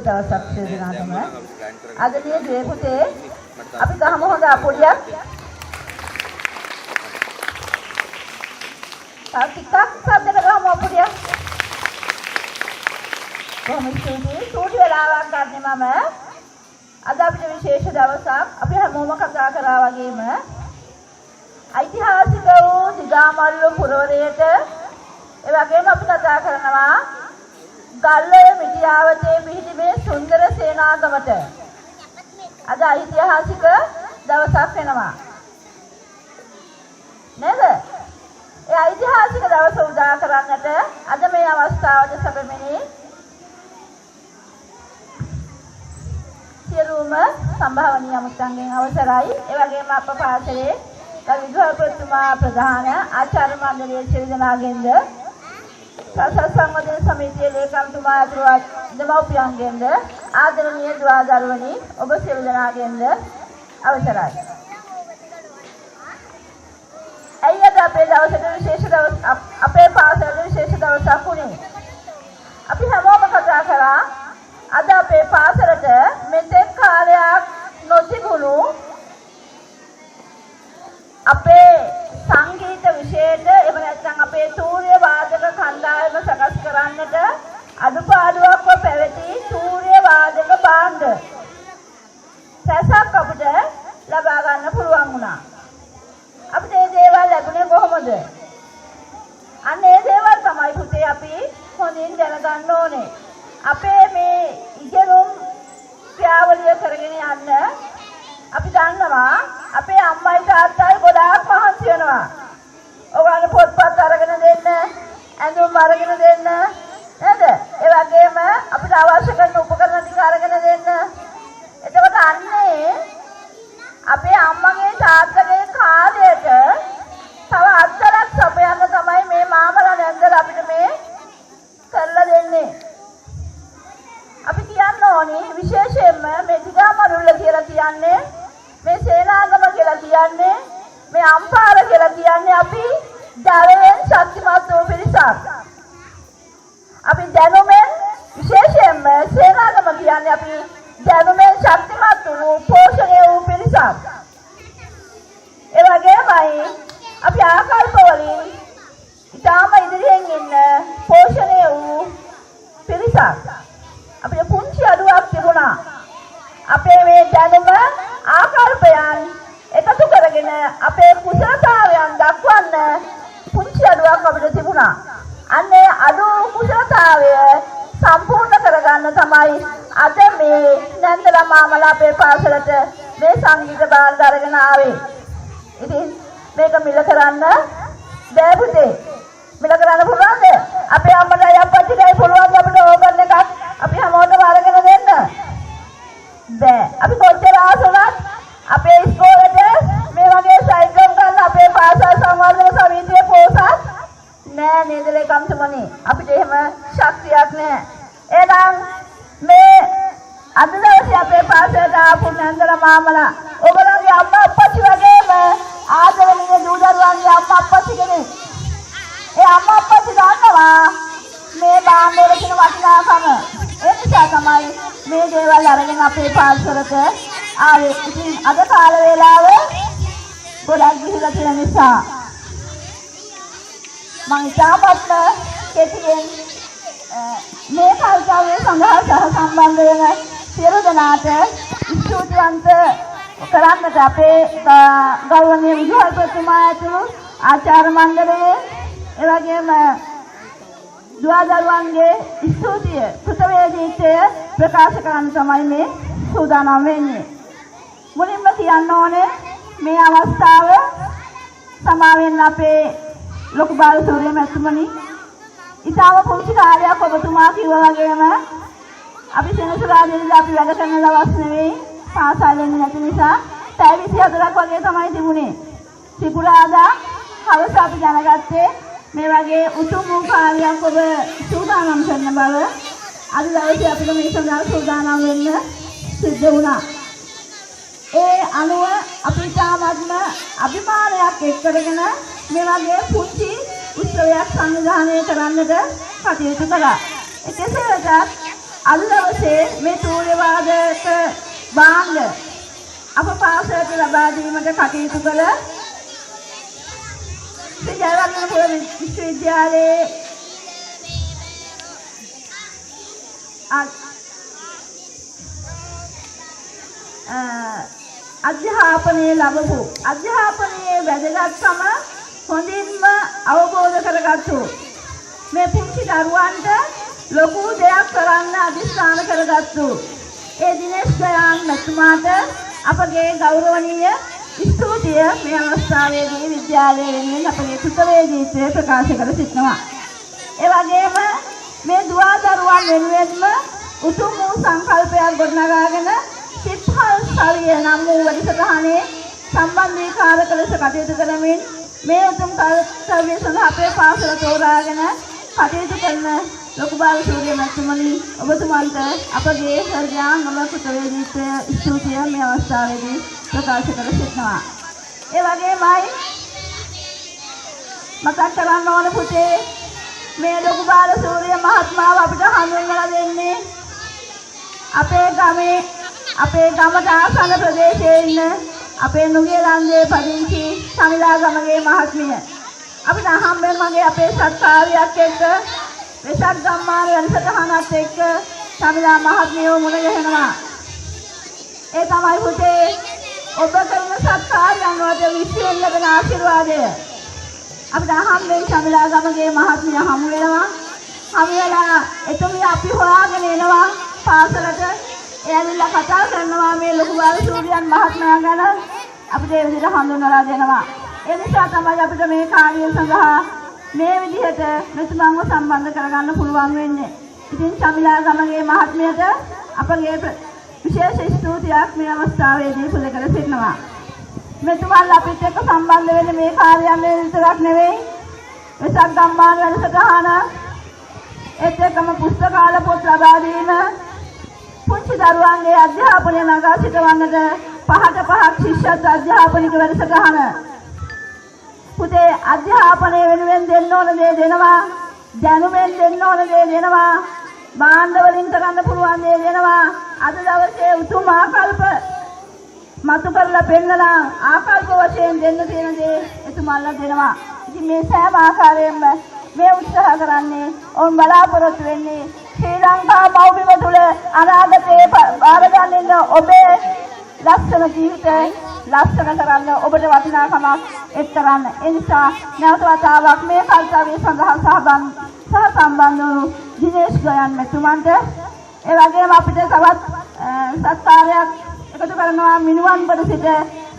දවසක් සිදුනාටම අද මේ දුවේ පුතේ අපි ගහමු හොඳ අපොඩියක්. ටිකක් සද්දට ගහමු අපොඩියක්. කොහොමද සූටි වෙලාවක් ගන්න මම අද අපිට විශේෂ දවසක් අපි හැමෝම කතා කරා වගේම ඓතිහාසික වූ දිගාමල්ලු පුරවරයට ඒ වගේම අපි කතා කරනවා ගල්ඔය මිටියාවතේ පිහිටි මේ සුන්දර සේනාගමට අද ඓතිහාසික දවසක් වෙනවා නේද? ඒ ඓතිහාසික දවස උදා කරන්නට අද මේ අවස්ථාවට සැපෙමිනි සියලුම සම්භාවනීය මුත්තන්ගෙන් අවසරයි. ඒ වගේම අප පාසලේ විදුහල්පතිතුමා ප්‍රධාන ආචාර්ය මණ්ඩලයේ සියලු දෙනාගෙන්ද සසස් සංවර්ධන සමිතියේ ලේකම්තුමා ඇතුළු දෙමව්පියන්ගෙන්ද ආදරණීය දුවා දරුවනි ඔබ සියලු දෙනාගෙන්ද අවසරයි. අයියද අපේ දවසට විශේෂ දවස් අපේ පාසලේ විශේෂ දවසක් උනේ. අපි හැමෝම කතා කරා අද අපේ පාසලට මෙතෙක් කාලයක් නොතිබුණු අපේ සංගීත විෂයට එහෙම නැත්නම් අපේ සූර්ය වාදක කණ්ඩායම සකස් කරන්නට අඩුපාඩුවක්ව පැවති සූර්ය වාදක භාණ්ඩ සැසක් අපිට ලබා ගන්න පුළුවන් වුණා. අපිට මේ දේවල් ලැබුණේ කොහොමද? අන්න ඒ දේවල් තමයි පුතේ අපි හොඳින් දැනගන්න ඕනේ. අපේ මේ ඉගෙනුම් ක්‍රියාවලිය කරගෙන යන්න අපි දන්නවා අපේ අම්මයි තාත්තයි ගොඩාක් මහන්සි වෙනවා. ඔයගොල්ලෝ පොත්පත් අරගෙන දෙන්න, ඇඳුම් අරගෙන දෙන්න නේද? ඒ වගේම අපිට අවශ්‍ය කරන උපකරණ ටික අරගෙන දෙන්න. එතකොට අන්නේ අපේ අම්මගේ තාත්තගේ කාලයට තව අත්තරක් සපයන්න තමයි මේ මාමලා නැන්දලා අපිට මේ කරලා දෙන්නේ. අපි කියන්න ඕනි විශේෂයෙන්ම මේ දිගාමරුල්ල කියලා කියන්නේ මේ සේනාගම කියලා කියන්නේ මේ අම්පාර කියලා කියන්නේ අපි ධෛර්යයෙන් ශක්තිමත් වූ පිරිසක්. අපි දැනුමෙන් විශේෂයෙන්ම සේනාගම කියන්නේ අපි දැනුමෙන් ශක්තිමත් වූ පෝෂණය වූ පිරිසක්. ඒ වගේමයි අපි ආකල්ප වලින් ඊටම ඉදිරියෙන් ඉන්න පෝෂණය වූ පිරිසක්. අපිට පුංචි අඩුවක් තිබුණා. අපේ මේ දැනුම ආකල්පයන් එකතු කරගෙන අපේ කුසලතාවයන් දක්වන්න පුංචි අඩුවක් අපිට තිබුණා. අන්නේ අඩු කුසලතාවය සම්පූර්ණ කරගන්න තමයි අද මේ නැන්දලා මාමලා අපේ පාසලට මේ සංගීත භාණ්ඩ අරගෙන ආවේ. ඉතින් මේක මිල කරන්න බෑ පුතේ. මිල කරන්න පුළුවන්ද? අපේ අම්මටයි අප්පච්චිටයි පුළුවන් අපිට ඕගන් එකක් අපි හැමෝටම අරගෙන දෙන්න. බෑ. අපි කොච්චර ආසොනත් අපේ ඉස්කෝලේට මේ වගේ සයිකල් ගන්න අපේ පාසල් සංවර්ධන සමිතිය පොසත් නෑ නේද ලේකම්තුමනි. අපිට එහෙම ශක්තියක් නෑ. එහෙනම් මේ අද දවසේ අපේ පාසලට ආපු නැන්දලා මාමලා ඔයගොල්ලෝගේ අම්මා අප්පච්චි වගේම ආදරණීය දූ දරුවන්ගේ අම්මා අප්පච්චි කෙනෙක්. ඒ අම්මා අප්පච්චි දන්නවා මේ භාණ්ඩවල තියෙන වටිනාකම. ඒ නිසා තමයි මේ දේවල් අරගෙන අපේ පාසලට ආවේ. ඉතින් අද කාල වේලාව ගොඩක් ගිහිලා තියෙන නිසා මම ඉතාමත්ම කෙටියෙන් මේ කාර්යය සඳහා සහ සම්බන්ධ වෙන සියලු දෙනාට ස්තුතිවන්ත කරන්නට අපේ ගෞරවනීය විදුහල්පතිතුමා ඇතුළු ආචාර්ය මණ්ඩලයේ ඒ වගේම දුවා දරුවන්ගේ ස්තුතිය කෘතවේදීත්වය ප්‍රකාශ කරන්න තමයි මේ සූදානම් වෙන්නේ. මුලින්ම කියන්න ඕනේ මේ අවස්ථාව සමාවෙන්න අපේ ලොකු බාලසූරිය මැතිතුමනි. ඉතාම පුංචි කාර්යයක් ඔබතුමා කිව්වා වගේම අපි සෙනසුරාදාදී අපි වැඩ කරන දවස් නෙවෙයි පාසලෙන් නැති නිසා පැය 24ක් වගේ තමයි තිබුණේ. සිකුරාදා හවස අපි දැනගත්තේ මේ වගේ උතුම් වූ කාර්යයක් ඔබ සූදානම් කරන බව. අද දවසේ අපිට මේ සඳහා සූදානම් වෙන්න සිද්ධ වුණා. ඒ අනුව අපි තාමත්ම අභිමානයක් එක් කරගෙන මේ වගේ පුංචි උත්සවයක් සංවිධානය කරන්නට කටයුතු කළා. කෙසේ වෙතත් අද දවසේ මේ සූර්යවාදයට භාණ්ඩ අප පාසලට ලබා දීමට කටයුතු කළ ශ්‍රී ජයවර්ධනපුර විශ්වවිද්‍යාලයේ අධ්‍යාපනයේ ලැබපු අධ්‍යාපනයේ වැදගත්කම හොඳින්ම අවබෝධ කරගත්තු මේ පුංචි දරුවන්ට ලොකු දෙයක් කරන්න අධිෂ්ඨාන කරගත්තු ඒ දිනේෂ් ගයාන් මැතිතුමාට අපගේ ගෞරවනීය ස්තුතිය මේ අවස්ථාවේදී විද්‍යාලය වෙනුවෙන් අපගේ කෘතවේදීත්වය ප්‍රකාශ කර සිටිනවා. ඒ වගේම මේ දුවා දරුවන් වෙනුවෙන්ම උතුම් වූ සංකල්පයක් ගොඩනගාගෙන සිත්හල් සවිය නම් වූ වැඩසටහනේ සම්බන්ධීකාරක ලෙස කටයුතු කරමින් මේ උතුම් කර්තව්‍ය සඳහා අපේ පාසල තෝරාගෙන කටයුතු කරන ලොකු බාලසූරිය මැතිතුමනි ඔබතුමන්ට අපගේ හෘදයාංගම කෘතවේදීත්වය ස්තුතිය මේ අවස්ථාවේදී ප්‍රකාශ කර සිටිනවා. ඒ වගේමයි මතක් කරන්න ඕන පුතේ මේ ලොකු බාලසූරිය මහත්මයාව අපිට හඳුන්වලා දෙන්නේ අපේ ගමට ආසන්න ප්‍රදේශයේ ඉන්න අපේ නුගේලන්දේ පදිංචි සමිලා ගමගේ මහත්මිය. අපිට හම්බෙන් මගේ අපේ සත්කාරයක් එක්ක වෙසක් ගම්මාන වැඩසටහනත් එක්ක සමිලා මහත්මියව මුණ ගැහෙනවා. ඒ තමයි පුතේ ඔබ කරන සත්කාරයන් වලට විශ්වයෙන් ලැබෙන ආශිර්වාදය. අපිට හම්බෙන් සමිලා ගමගේ මහත්මිය හමු වෙනවා. හමු වෙලා එතුමිය අපි හොයාගෙන එනවා පාසලට. එයාලා කතා කරනවා මේ ලොකු බාලසූරියන් මහත්මයා ගැන අපිට ඒ විදිහට හඳුන්වලා දෙනවා. ඒ නිසා තමයි අපිට මේ කාර්යය සඳහා මේ විදිහට මෙතුමන්ව සම්බන්ධ කරගන්න පුළුවන් වෙන්නේ. ඉතින් සමිලා ගමගේ මහත්මියට අපගේ විශේෂ ස්තුතියක් මේ අවස්ථාවේදී පුද කර සිටිනවා. මෙතුමන් අපිට එක්ක සම්බන්ධ වෙන්නේ මේ කාර්යයන් විතරක් නෙවෙයි. වෙසක් ගම්මාන වැඩසටහන ඒත් එක්කම පුස්තකාල පොත් ලබා දීම පුංචි දරුවන්ගේ අධ්‍යාපනය නගා සිටවන්නට 5ට 5ක් ශිෂ්‍යත්ව අධ්‍යාපනික වැඩසටහන. පුතේ අධ්‍යාපනය වෙනුවෙන් දෙන්න ඕන දේ දෙනවා. දැනුමෙන් දෙන්න ඕන දේ දෙනවා. භාණ්ඩ වලින් කරන්න පුළුවන් දේ දෙනවා. අද දවසේ උතුම් ආකල්ප මතු කරලා පෙන්නලා ආකල්ප වශයෙන් දෙන්න තියෙන දේ එතුමන්ලා දෙනවා. ඉතින් මේ සෑම ආකාරයෙන්ම මේ උත්සාහ කරන්නේ ඔවුන් බලාපොරොත්තු වෙන්නේ ශ්‍රී ලංකා මව්බිම තුළ අනාගතයේ බාර ගන්න ඔබේ ලස්සන ජීවිතය ලස්සන කරන්න ඔබට වටිනාකමක් එක් කරන්න. ඒ නිසා නැවත වතාවක් මේ කර්තව්‍ය සඳහා සහසම්බන්ධ වූ දිනේෂ් ගයන් මැතිතුමන්ට ඒ වගේම අපිට තවත් සත්කාරයක් එකතු කරනවා මිනුවන්බඩ සිට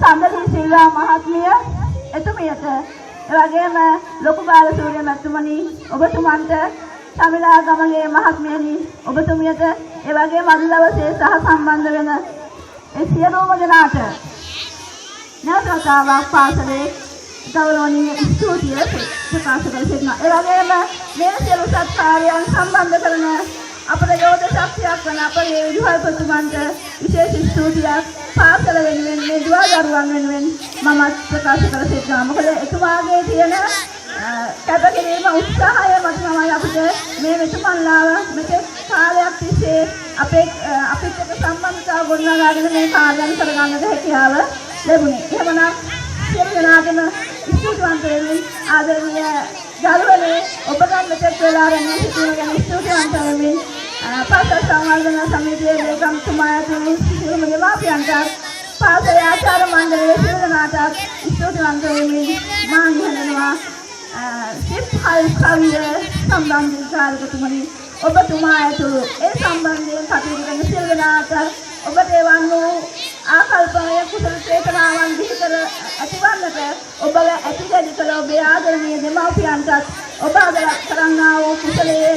සඳලී සිල්වා මහත්මිය එතුමියට ඒ වගේම ලොකු බාලසූරිය මැතිතුමනි ඔබතුමන්ට සමිලා ගමගේ මහත්මියනි ඔබතුමියට ඒ වගේම අද දවසේ සහ සම්බන්ධ වෙන ඒ සියලුම දෙනාට නැවත වතාවක් පාසලේ ගෞරවනීය ස්තුතිය ප්‍රකාශ කර සිටිනවා. ඒ වගේම මේ සියලු සත්කාරයන් සම්බන්ධ කරන අපේ යෝධ ශක්තියක් වන අපේ විදුහල්පතිතුමන්ට විශේෂ ස්තුතියක් පාසල වෙනුවෙන් මේ දුවා දරුවන් වෙනුවෙන් මම ප්‍රකාශ කර සිටිනවා. මොකද එතුමාගේ තියෙන කැපකිරීම උත්සාහය මත තමයි අපිට මේ මෙතුමන්ලාව මෙතෙක් කාලයක් තිස්සේ අපිත් එක්ක සම්බන්ධතාව ගොඩනගාගෙන මේ කාර්යයන් කරගන්නට හැකියාව ලැබුණේ. එහෙමනම් සියලු දෙනාටම ස්තුතිවන්ත වෙමින් ආදරණීය දරුවනේ ඔබට මෙතෙක් වෙලා රැඳී සිටින ගැන ස්තුතිවන්ත වෙමින් පාසල් සංවර්ධන සමිතියේ ලේකම්තුමා ඇතුළු සියලුම දෙමාපියන්ට පාසලේ ආචාර්ය මණ්ඩලයේ සියලු දෙනාට ස්තුතිවන්ත වෙමින් මා නිහඬනවා සිත්හල් කවිය සම්බන්ධීකාරකතුමනි ඔබතුමා ඇතුළු ඒ සම්බන්ධයෙන් කටයුතු කරන සියලු දෙනාට ඔබට එවන් වූ ආකල්පය කුසල චේතනාවන් දිහි කර ඇතිවන්නට ඔබල ඇතිදැඩි කළ ඔබේ ආදරණීය දෙමාපියන්ටත් ඔබ ආදරයක් කරන්නා වූ කුසලයේ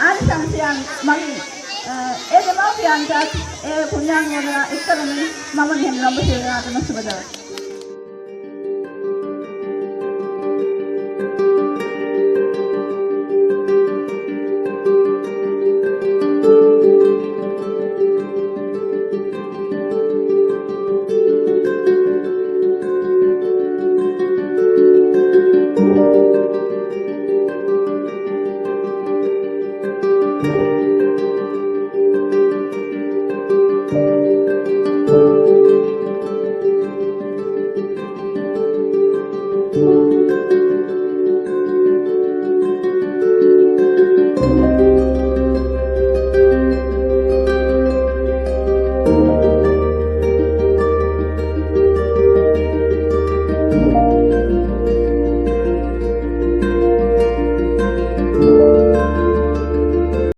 ආනිසංසයන් මගින් ඒ දෙමාපියන්ටත් ඒ පුණ්‍යානුමෝදනා එක් කරමින් මම නියම ඔබ සියලු දෙනාටම සුබ දවසක්